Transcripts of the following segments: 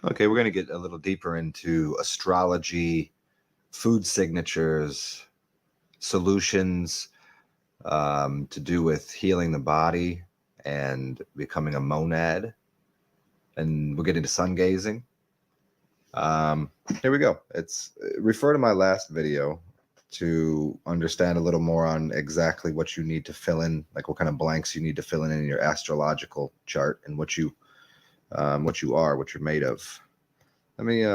Okay, we're going to get a little deeper into astrology, food signatures, solutions to do with healing the body and becoming a monad. And we'll get into sun gazing. Here we go. It's refer to my last video to understand a little more on exactly what you need to fill in, like what kind of blanks you need to fill in your astrological chart and what you are, what you're made of. Let me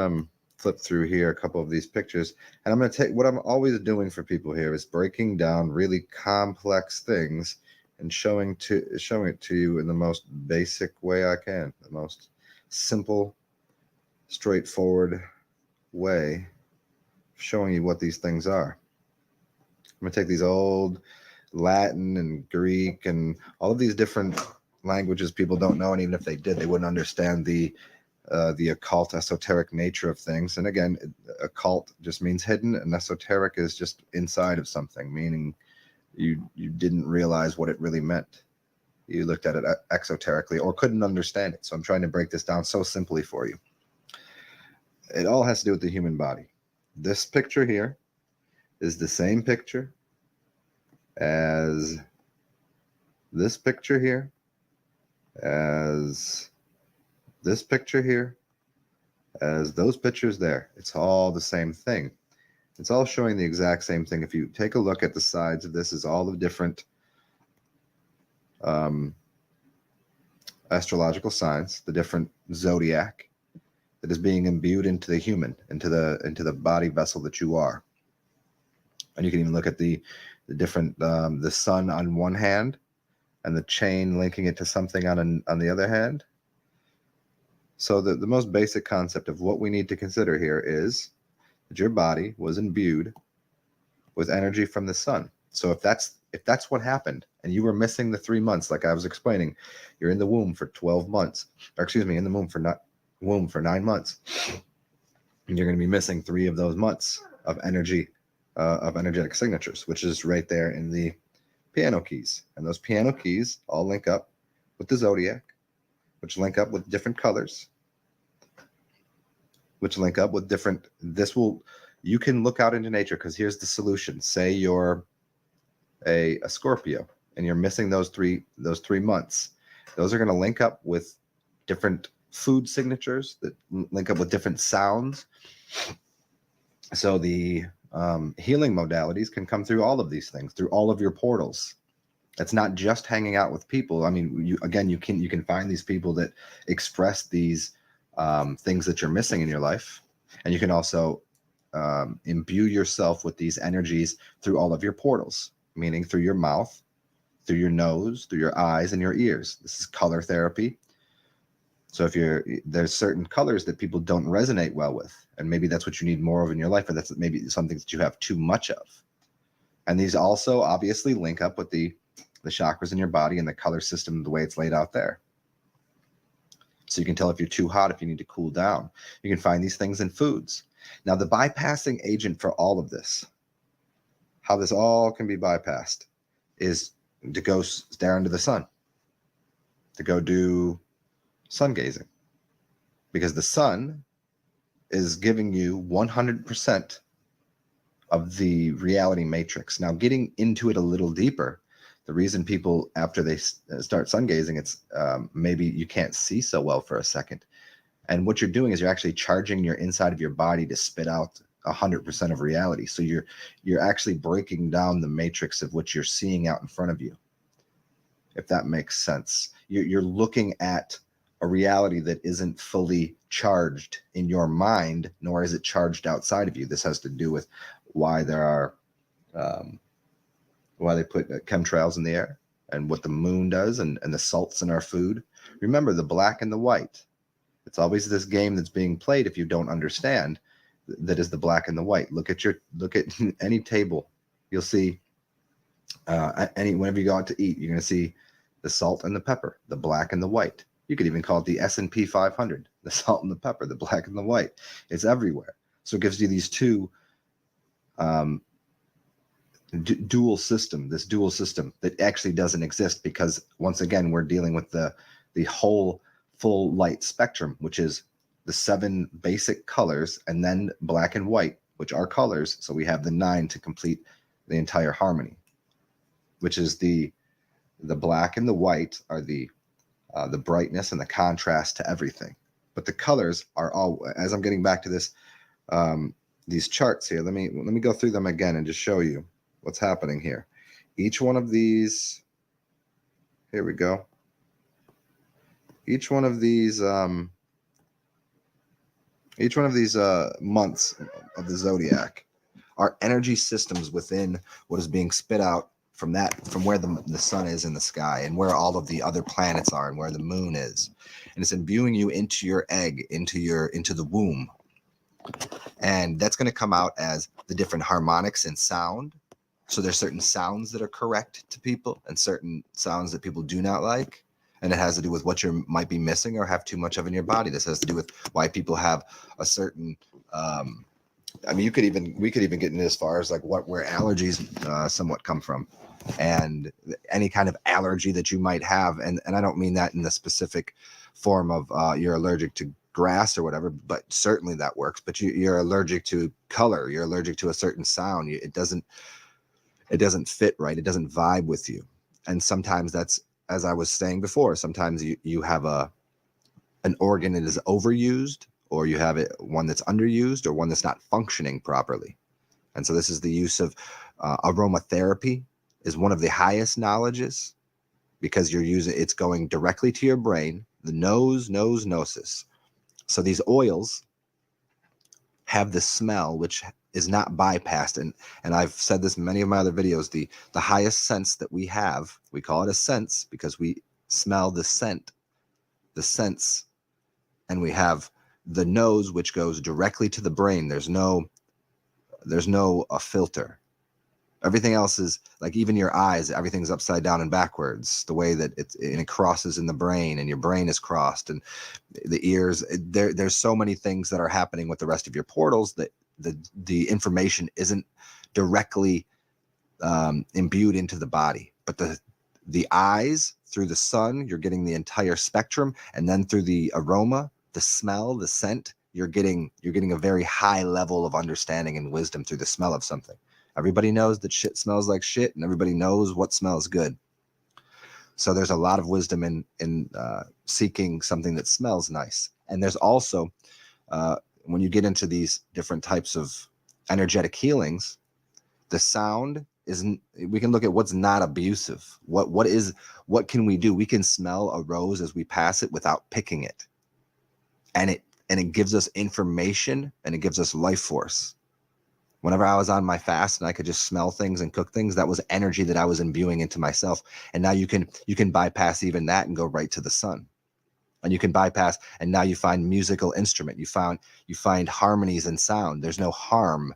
flip through here a couple of these pictures, and I'm going to take what I'm always doing for people here is breaking down really complex things and showing it to you in the most basic way I can, the most simple, straightforward way of showing you what these things are. I'm going to take these old Latin and Greek and all of these different languages people don't know, and even if they did, they wouldn't understand the occult, esoteric nature of things. And again, occult just means hidden, and esoteric is just inside of something, meaning you didn't realize what it really meant. You looked at it exoterically or couldn't understand it. So I'm trying to break this down so simply for you. It all has to do with the human body. This picture here is the same picture as this picture here, as this picture here, as those pictures there. It's all the same thing. It's all showing the exact same thing. If you take a look at the sides of this, is all the different astrological signs, the different zodiac that is being imbued into the human, into the body vessel that you are. And you can even look at the different the sun on one hand and the chain linking it to something on the other hand. So the most basic concept of what we need to consider here is that your body was imbued with energy from the sun. So if that's what happened and you were missing the 3 months, like I was explaining, you're in the womb for 12 months, or excuse me, in the womb for 9 months, and you're going to be missing 3 of those months of energy, of energetic signatures, which is right there in the piano keys. And those piano keys all link up with the zodiac, which link up with different colors, which link up with different, you can look out into nature, because here's the solution. Say you're a Scorpio and you're missing those three months. Those are going to link up with different food signatures that link up with different sounds. So the healing modalities can come through all of these things, through all of your portals. It's not just hanging out with people. I mean, you can find these people that express these things that you're missing in your life, and you can also imbue yourself with these energies through all of your portals, meaning through your mouth, through your nose, through your eyes, and your ears. This is color therapy. So if there's certain colors that people don't resonate well with, and maybe that's what you need more of in your life, or that's maybe something that you have too much of. And these also obviously link up with the chakras in your body and the color system, the way it's laid out there. So you can tell if you're too hot, if you need to cool down. You can find these things in foods. Now, the bypassing agent for all of this, how this all can be bypassed, is to go stare into the sun, to go do sun gazing, because the sun is giving you 100% of the reality matrix. Now, getting into it a little deeper, the reason people, after they start sun gazing, it's maybe you can't see so well for a second. And what you're doing is you're actually charging your inside of your body to spit out 100% of reality. So you're actually breaking down the matrix of what you're seeing out in front of you, if that makes sense. You're looking at a reality that isn't fully charged in your mind, nor is it charged outside of you. This has to do with why there are why they put chemtrails in the air and what the moon does, and the salts in our food. Remember the black and the white. It's always this game that's being played if you don't understand that is the black and the white. Look at any table. You'll see whenever you go out to eat, you're going to see the salt and the pepper, the black and the white. You could even call it the S&P 500, the salt and the pepper, the black and the white. It's everywhere. So it gives you these two dual system that actually doesn't exist, because once again, we're dealing with the whole full light spectrum, which is the 7 basic colors, and then black and white, which are colors. So we have the 9 to complete the entire harmony, which is the black and the white are the brightness and the contrast to everything. But the colors are all, as I'm getting back to this, these charts here, let me go through them again and just show you what's happening here. Each one of these, here we go. Each one of these months of the zodiac are energy systems within what is being spit out from where the sun is in the sky, and where all of the other planets are, and where the moon is, and it's imbuing you into your egg, into the womb, and that's going to come out as the different harmonics and sound. So there's certain sounds that are correct to people, and certain sounds that people do not like. And it has to do with what you might be missing or have too much of in your body. This has to do with why people have a certain, I mean, we could even get into as far as like where allergies somewhat come from, and any kind of allergy that you might have. And I don't mean that in the specific form of you're allergic to grass or whatever, but certainly that works. But you're allergic to color. You're allergic to a certain sound. It doesn't fit right. It doesn't vibe with you. And sometimes that's, as I was saying before, sometimes you have an organ that is overused, or you have one that's underused, or one that's not functioning properly. And so this is the use of aromatherapy is one of the highest knowledges, because it's going directly to your brain, the gnosis. So these oils have the smell, which is not bypassed. And I've said this in many of my other videos, the highest sense that we have, we call it a sense because we smell the sense, and we have the nose, which goes directly to the brain. There's no filter. Everything else is like, even your eyes, everything's upside down and backwards, the way that it crosses in the brain, and your brain is crossed, and the ears, there's so many things that are happening with the rest of your portals that the information isn't directly imbued into the body. But the eyes, through the sun, you're getting the entire spectrum, and then through the aroma, the smell, the scent, you're getting a very high level of understanding and wisdom through the smell of something. Everybody knows that shit smells like shit, and everybody knows what smells good. So there's a lot of wisdom in seeking something that smells nice. And there's also, when you get into these different types of energetic healings, the sound isn't, we can look at what's not abusive. What can we do? We can smell a rose as we pass it without picking it. And it gives us information, and it gives us life force. Whenever I was on my fast and I could just smell things and cook things, that was energy that I was imbuing into myself. And now you can bypass even that and go right to the sun. And you can bypass, and now you find musical instrument. You find harmonies and sound. There's no harm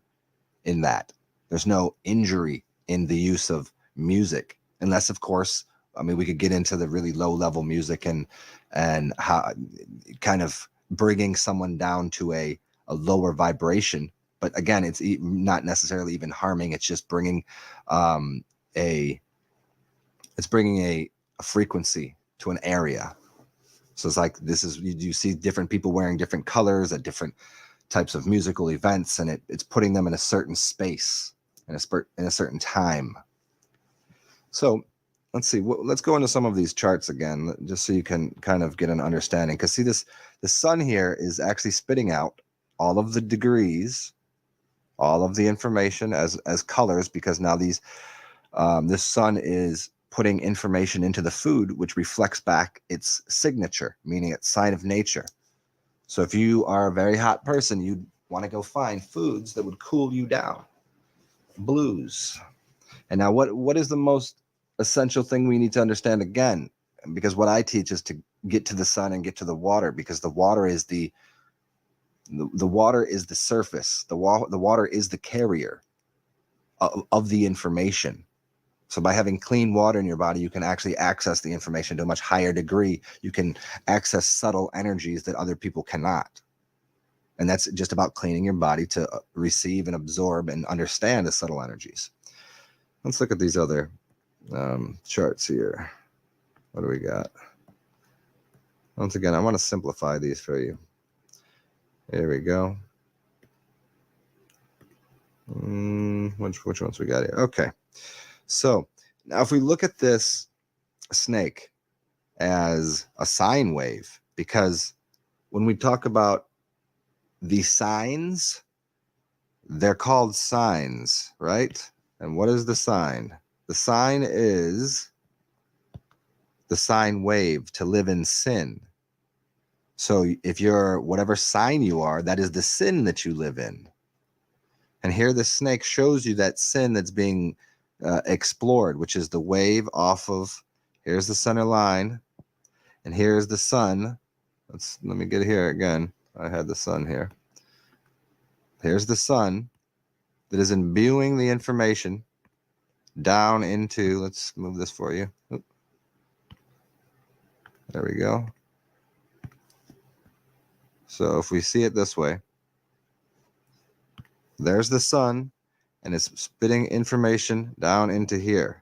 in that. There's no injury in the use of music, unless, of course, I mean, we could get into the really low level music and how kind of bringing someone down to a lower vibration. But again, it's not necessarily even harming. It's just bringing a frequency to an area. So it's like, you see different people wearing different colors at different types of musical events, and it's putting them in a certain space, in a certain time. So let's see. Let's go into some of these charts again, just so you can kind of get an understanding. Because see, the sun here is actually spitting out all of the degrees, all of the information as colors, because now this sun is putting information into the food, which reflects back its signature, meaning its sign of nature. So if you are a very hot person, you want to go find foods that would cool you down. Blues. And now what is the most essential thing we need to understand again? Because what I teach is to get to the sun and get to the water, because the water is the water is the surface. The water is the carrier of the information. So by having clean water in your body, you can actually access the information to a much higher degree. You can access subtle energies that other people cannot. And that's just about cleaning your body to receive and absorb and understand the subtle energies. Let's look at these other charts here. What do we got? Once again, I want to simplify these for you. Here we go. Which ones we got here? Okay. So now if we look at this snake as a sine wave, because when we talk about the signs, they're called signs, right? And what is the sign? The sign is the sine wave, to live in sin. So if you're whatever sign you are, that is the sin that you live in. And here the snake shows you that sin that's being explored, which is the wave off of, here's the center line, and here's the sun. Let me get here again. I had the sun here. Here's the sun that is imbuing the information down into, let's move this for you. Oop. There we go. So if we see it this way, there's the sun, and it's spitting information down into here.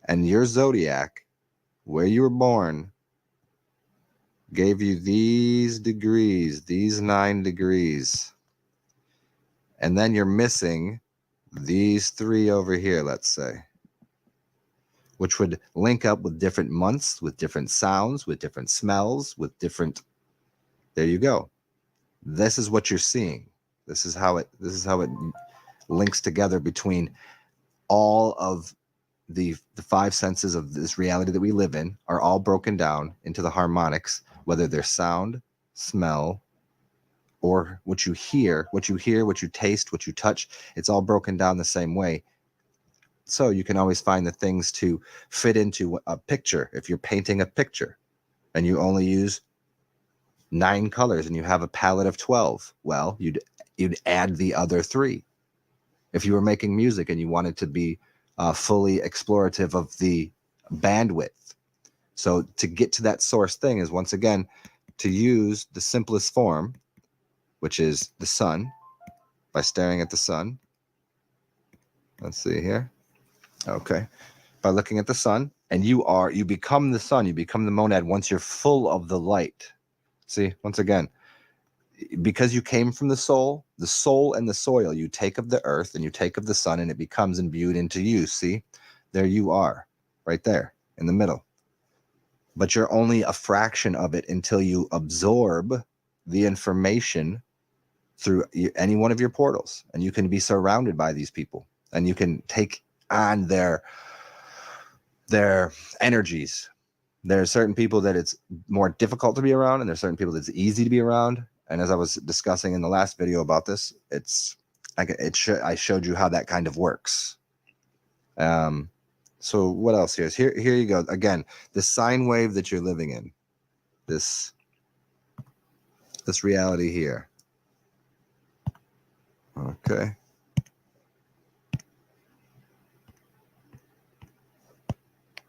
And your zodiac, where you were born, gave you these degrees, these 9 degrees. And then you're missing these 3 over here, let's say, which would link up with different months, with different sounds, with different smells, with different, there you go. This is what you're seeing. This is how it links together between all of the 5 senses of this reality that we live in, are all broken down into the harmonics, whether they're sound, smell, or what you hear, what you taste, what you touch. It's all broken down the same way. So you can always find the things to fit into a picture. If you're painting a picture and you only use 9 colors and you have a palette of 12, well, you'd add the other 3. If you were making music and you wanted to be fully explorative of the bandwidth. So to get to that source thing is, once again, to use the simplest form, which is the sun, by staring at the sun. Let's see here. Okay. By looking at the sun, and you become the sun, you become the monad once you're full of the light. See, once again, because you came from the soul and the soil, you take of the earth and you take of the sun, and it becomes imbued into you. See, there you are, right there in the middle. But you're only a fraction of it until you absorb the information through any one of your portals, and you can be surrounded by these people, and you can take on their energies. There are certain people that it's more difficult to be around, and there's certain people that's easy to be around. And as I was discussing in the last video about this, I showed you how that kind of works. So what else here? Here you go. Again, the sine wave that you're living in, this reality here. Okay.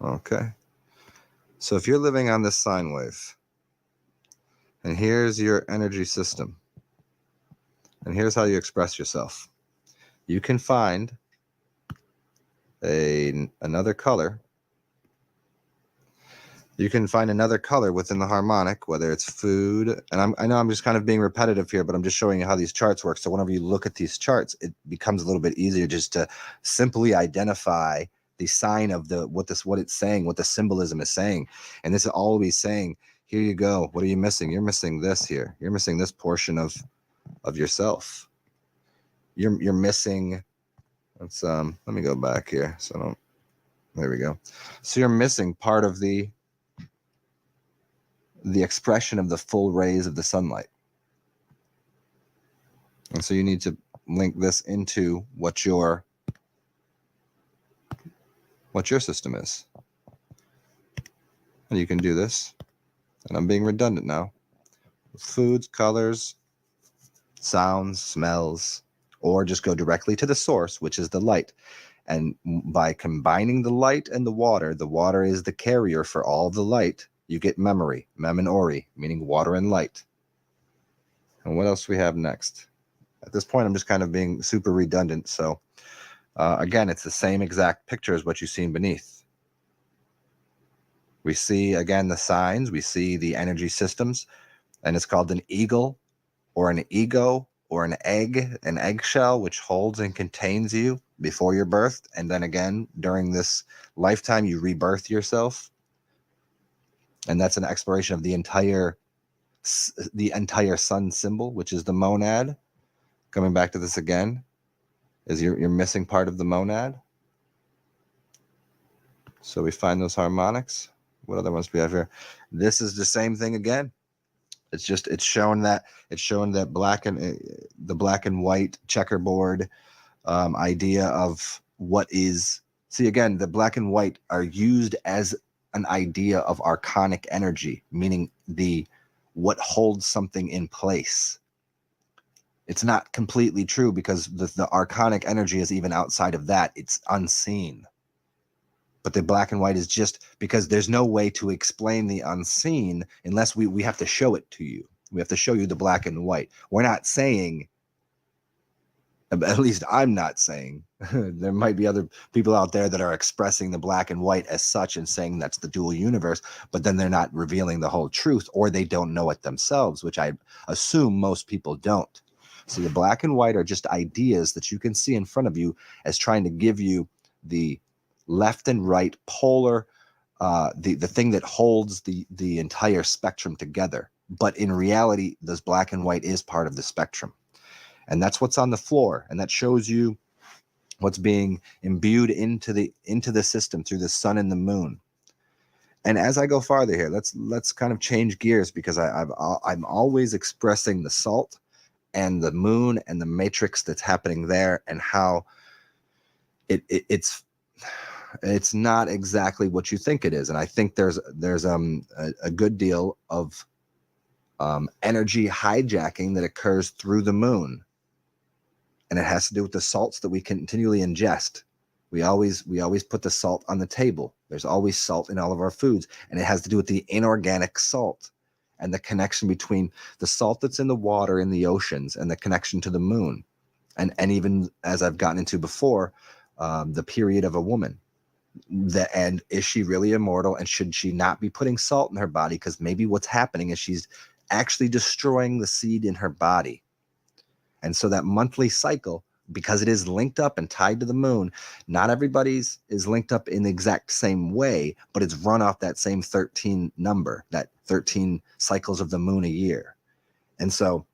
Okay. So if you're living on this sine wave, and here's your energy system, and here's how you express yourself, you can find another color. You can find another color within the harmonic, whether it's food. And I know I'm just kind of being repetitive here, but I'm just showing you how these charts work. So whenever you look at these charts, it becomes a little bit easier just to simply identify the sign of what it's saying, what the symbolism is saying. And this is always saying, here you go. What are you missing? You're missing this here. You're missing this portion of yourself. You're missing. Let's let me go back here. There we go. So you're missing part of the expression of the full rays of the sunlight. And so you need to link this into what your system is. And you can do this. And I'm being redundant now. Foods, colors, sounds, smells, or just go directly to the source, which is the light. And by combining the light and the water is the carrier for all the light. You get memory, mem and ori, meaning water and light. And what else we have next? At this point, I'm just kind of being super redundant. So again, it's the same exact picture as what you've seen beneath. We see, again, the signs. We see the energy systems. And it's called an eagle. or an ego, or an eggshell, which holds and contains you before you're birthed. And then again, during this lifetime, you rebirth yourself. And that's an exploration of the entire sun symbol, which is the monad. Coming back to this again, is you're missing part of the monad. So we find those harmonics. What other ones do we have here? This is the same thing again. It's showing that the black and white checkerboard idea of what is. See, again, the black and white are used as an idea of archonic energy, meaning what holds something in place. It's not completely true because the archonic energy is even outside of that. It's unseen. But the black and white is just because there's no way to explain the unseen unless we have to show it to you. We have to show you the black and white. We're not saying, at least I'm not saying, there might be other people out there that are expressing the black and white as such and saying that's the dual universe, but then they're not revealing the whole truth, or they don't know it themselves, which I assume most people don't. So the black and white are just ideas that you can see in front of you as trying to give you the left and right polar, the thing that holds the entire spectrum together. But in reality, this black and white is part of the spectrum. And that's what's on the floor. And that shows you what's being imbued into the system through the sun and the moon. And as I go farther here, let's kind of change gears, because I'm always expressing the salt and the moon and the matrix that's happening there, and how it's not exactly what you think it is. And I think there's a good deal of energy hijacking that occurs through the moon, and it has to do with the salts that we continually ingest. We always put the salt on the table. There's always salt in all of our foods, and it has to do with the inorganic salt and the connection between the salt that's in the water in the oceans and the connection to the moon, and even, as I've gotten into before, the period of a woman. And is she really immortal, and should she not be putting salt in her body? Because maybe what's happening is she's actually destroying the seed in her body. And so that monthly cycle, because it is linked up and tied to the moon, not everybody's is linked up in the exact same way, but it's run off that same 13 number, that 13 cycles of the moon a year. And so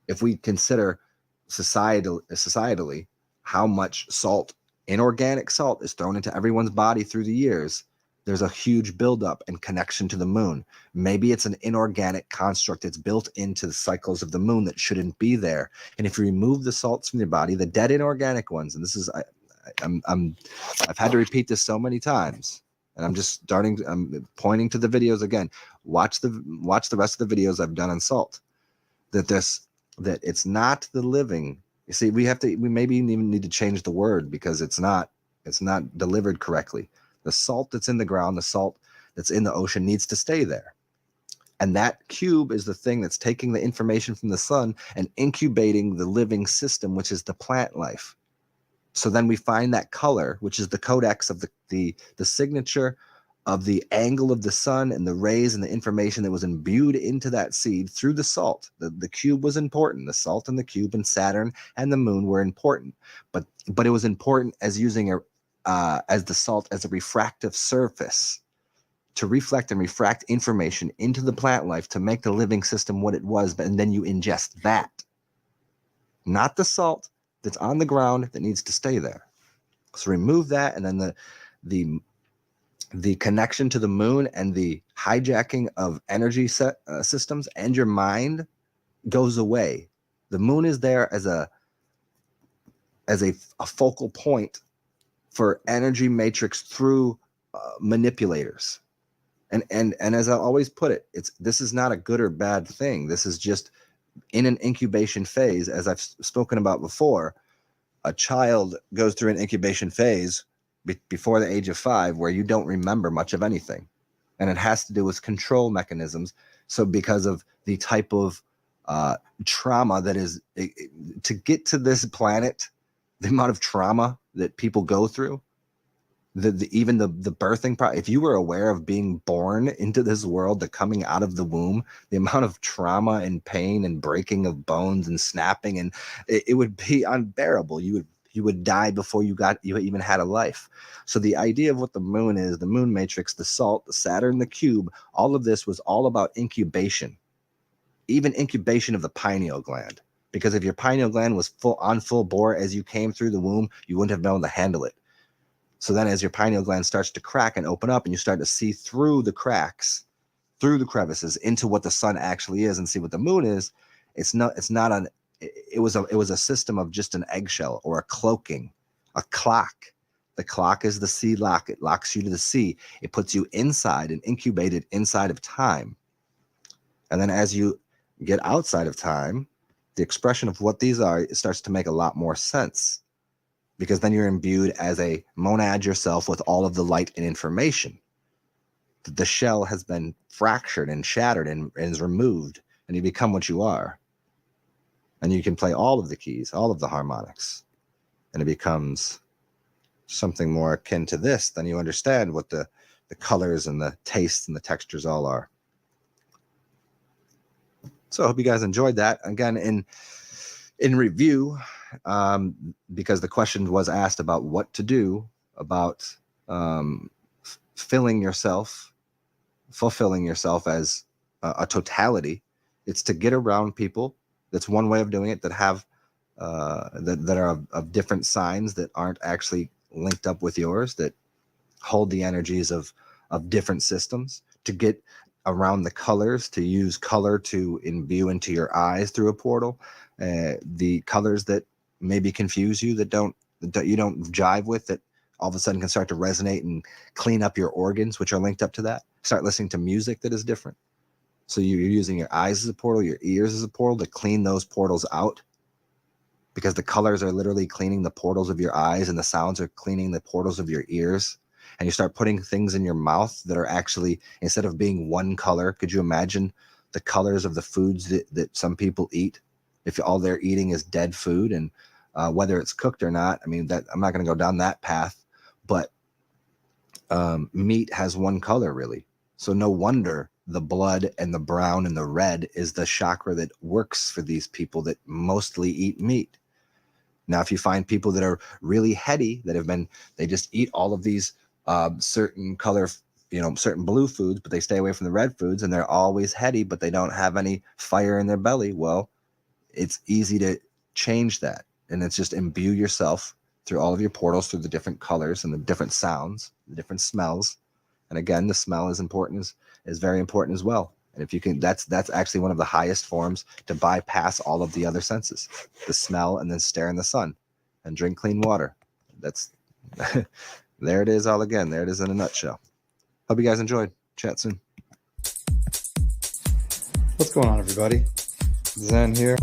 if we consider societally how much salt, inorganic salt, is thrown into everyone's body through the years, there's a huge buildup and connection to the moon. Maybe it's an inorganic construct that's built into the cycles of the moon that shouldn't be there. And if you remove the salts from your body, the dead inorganic ones, and this is, I've had to repeat this so many times, and I'm pointing to the videos again. Watch the rest of the videos I've done on salt. That it's not the living. You see, we maybe even need to change the word, because it's not delivered correctly. The salt that's in the ground, the salt that's in the ocean, needs to stay there. And that cube is the thing that's taking the information from the sun and incubating the living system, which is the plant life. So then we find that color, which is the codex of the signature of the angle of the sun and the rays and the information that was imbued into that seed through the salt. The cube was important. The salt and the cube and Saturn and the moon were important, but it was important as using as the salt as a refractive surface to reflect and refract information into the plant life to make the living system what it was. And then you ingest that, not the salt that's on the ground that needs to stay there. So remove that, and then the connection to the moon and the hijacking of energy systems and your mind goes away. The moon is there as a focal point for energy matrix through manipulators. And as I always put it, this is not a good or bad thing. This is just in an incubation phase. As I've spoken about before, a child goes through an incubation phase before the age of 5 where you don't remember much of anything. And it has to do with control mechanisms. So because of the type of trauma that is to get to this planet, the amount of trauma that people go through, Even the birthing if you were aware of being born into this world, the coming out of the womb, the amount of trauma and pain and breaking of bones and snapping, and it would be unbearable. You would die before you even had a life. So the idea of what the moon is, the moon matrix, the salt, the Saturn, the cube, all of this was all about incubation, even incubation of the pineal gland. Because if your pineal gland was full bore as you came through the womb, you wouldn't have been able to handle it. So then as your pineal gland starts to crack and open up, and you start to see through the cracks, through the crevices, into what the sun actually is and see what the moon is, it was a system of just an eggshell or a cloaking, a clock. The clock is the sea lock. It locks you to the sea. It puts you inside and incubated inside of time. And then as you get outside of time, the expression of what these are, it starts to make a lot more sense. Because then you're imbued as a monad yourself with all of the light and information. The shell has been fractured and shattered and is removed, and you become what you are. And you can play all of the keys, all of the harmonics, and it becomes something more akin to this. Then you understand what the colors and the tastes and the textures all are. So I hope you guys enjoyed that. Again, in review, because the question was asked about what to do about fulfilling yourself as a totality. It's to get around people. That's one way of doing it, that have that are of different signs, that aren't actually linked up with yours, that hold the energies of different systems. To get around the colors, to use color to imbue into your eyes through a portal. The colors that maybe confuse you, that you don't jive with, that all of a sudden can start to resonate and clean up your organs, which are linked up to that. Start listening to music that is different. So you're using your eyes as a portal, your ears as a portal, to clean those portals out, because the colors are literally cleaning the portals of your eyes, and the sounds are cleaning the portals of your ears. And you start putting things in your mouth that are actually, instead of being one color, could you imagine the colors of the foods that some people eat? If all they're eating is dead food, and whether it's cooked or not, I mean, that I'm not going to go down that path, but meat has one color, really. So no wonder the blood and the brown and the red is the chakra that works for these people that mostly eat meat. Now, if you find people that are really heady, they just eat all of these certain color, certain blue foods, but they stay away from the red foods, and they're always heady, but they don't have any fire in their belly. Well, it's easy to change that. And it's just imbue yourself through all of your portals, through the different colors and the different sounds, the different smells. And again, the smell is very important as well. And if you can, that's actually one of the highest forms to bypass all of the other senses, the smell, and then stare in the sun and drink clean water. That's there it is all again. There it is in a nutshell. Hope you guys enjoyed. Chat soon. What's going on, everybody? Zen here.